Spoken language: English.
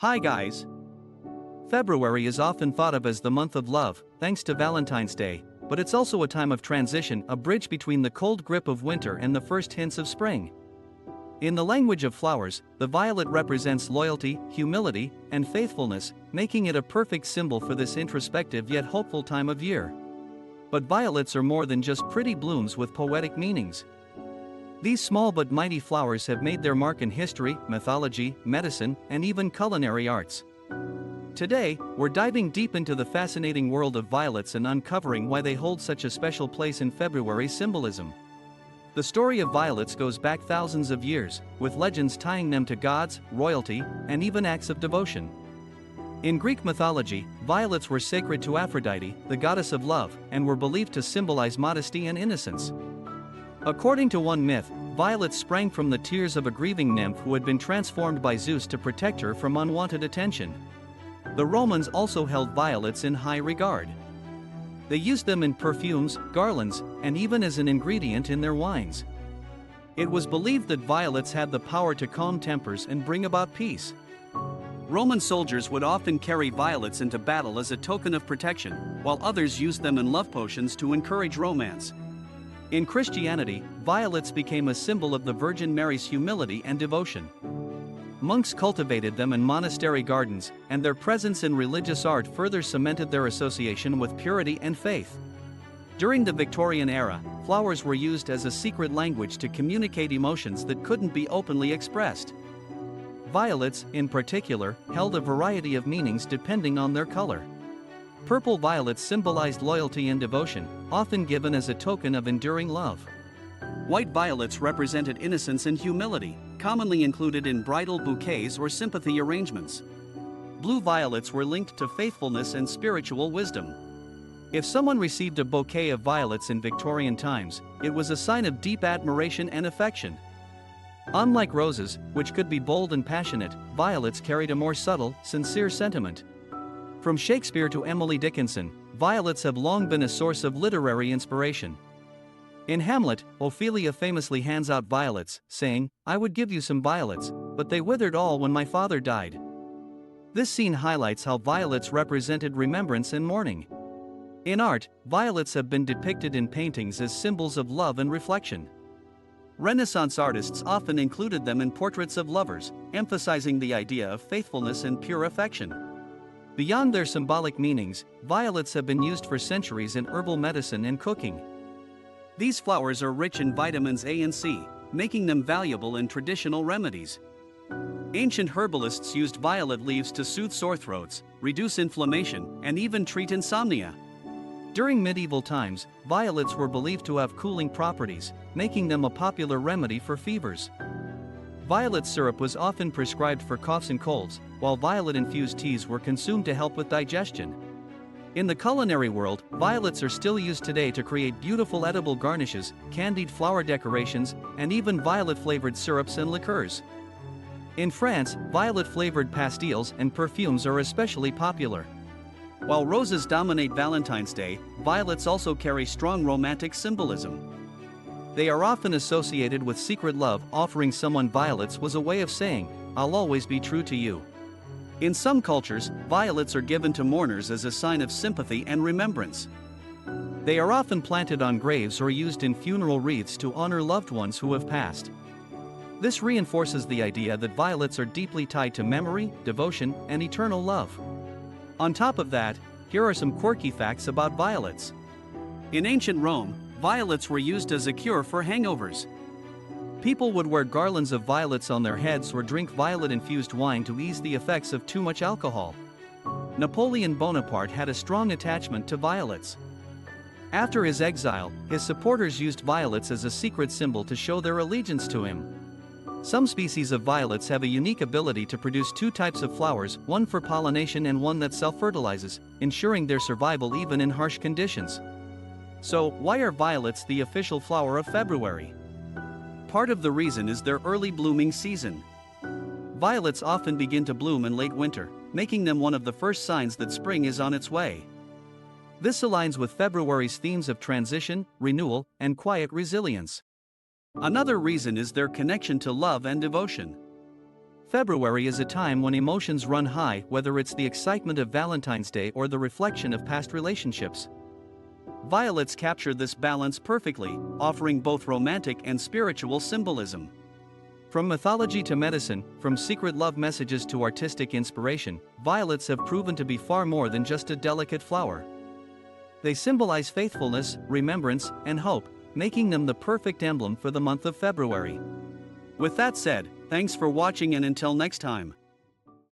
Hi guys! February is often thought of as the month of love, thanks to Valentine's Day, but it's also a time of transition, a bridge between the cold grip of winter and the first hints of spring. In the language of flowers, the violet represents loyalty, humility, and faithfulness, making it a perfect symbol for this introspective yet hopeful time of year. But violets are more than just pretty blooms with poetic meanings. These small but mighty flowers have made their mark in history, mythology, medicine, and even culinary arts. Today, we're diving deep into the fascinating world of violets and uncovering why they hold such a special place in February symbolism. The story of violets goes back thousands of years, with legends tying them to gods, royalty, and even acts of devotion. In Greek mythology, violets were sacred to Aphrodite, the goddess of love, and were believed to symbolize modesty and innocence. According to one myth, violets sprang from the tears of a grieving nymph who had been transformed by Zeus to protect her from unwanted attention. The Romans also held violets in high regard. They used them in perfumes, garlands, and even as an ingredient in their wines. It was believed that violets had the power to calm tempers and bring about peace. Roman soldiers would often carry violets into battle as a token of protection, while others used them in love potions to encourage romance. In Christianity, violets became a symbol of the Virgin Mary's humility and devotion. Monks cultivated them in monastery gardens, and their presence in religious art further cemented their association with purity and faith. During the Victorian era, flowers were used as a secret language to communicate emotions that couldn't be openly expressed. Violets, in particular, held a variety of meanings depending on their color. Purple violets symbolized loyalty and devotion, often given as a token of enduring love. White violets represented innocence and humility, commonly included in bridal bouquets or sympathy arrangements. Blue violets were linked to faithfulness and spiritual wisdom. If someone received a bouquet of violets in Victorian times, it was a sign of deep admiration and affection. Unlike roses, which could be bold and passionate, violets carried a more subtle, sincere sentiment. From Shakespeare to Emily Dickinson, violets have long been a source of literary inspiration. In Hamlet, Ophelia famously hands out violets, saying, "I would give you some violets, but they withered all when my father died." This scene highlights how violets represented remembrance and mourning. In art, violets have been depicted in paintings as symbols of love and reflection. Renaissance artists often included them in portraits of lovers, emphasizing the idea of faithfulness and pure affection. Beyond their symbolic meanings, violets have been used for centuries in herbal medicine and cooking. These flowers are rich in vitamins A and C, making them valuable in traditional remedies. Ancient herbalists used violet leaves to soothe sore throats, reduce inflammation, and even treat insomnia. During medieval times, violets were believed to have cooling properties, making them a popular remedy for fevers. Violet syrup was often prescribed for coughs and colds, while violet-infused teas were consumed to help with digestion. In the culinary world, violets are still used today to create beautiful edible garnishes, candied flower decorations, and even violet-flavored syrups and liqueurs. In France, violet-flavored pastilles and perfumes are especially popular. While roses dominate Valentine's Day, violets also carry strong romantic symbolism. They are often associated with secret love. Offering someone violets was a way of saying, "I'll always be true to you." In some cultures, violets are given to mourners as a sign of sympathy and remembrance. They are often planted on graves or used in funeral wreaths to honor loved ones who have passed. This reinforces the idea that violets are deeply tied to memory, devotion, and eternal love. On top of that, here are some quirky facts about violets. In ancient Rome, violets were used as a cure for hangovers. People would wear garlands of violets on their heads or drink violet-infused wine to ease the effects of too much alcohol. Napoleon Bonaparte had a strong attachment to violets. After his exile, his supporters used violets as a secret symbol to show their allegiance to him. Some species of violets have a unique ability to produce two types of flowers, one for pollination and one that self-fertilizes, ensuring their survival even in harsh conditions. So, why are violets the official flower of February? Part of the reason is their early blooming season. Violets often begin to bloom in late winter, making them one of the first signs that spring is on its way. This aligns with February's themes of transition, renewal, and quiet resilience. Another reason is their connection to love and devotion. February is a time when emotions run high, whether it's the excitement of Valentine's Day or the reflection of past relationships. Violets capture this balance perfectly, offering both romantic and spiritual symbolism. From mythology to medicine, from secret love messages to artistic inspiration, violets have proven to be far more than just a delicate flower. They symbolize faithfulness, remembrance, and hope, making them the perfect emblem for the month of February. With that said, thanks for watching and until next time.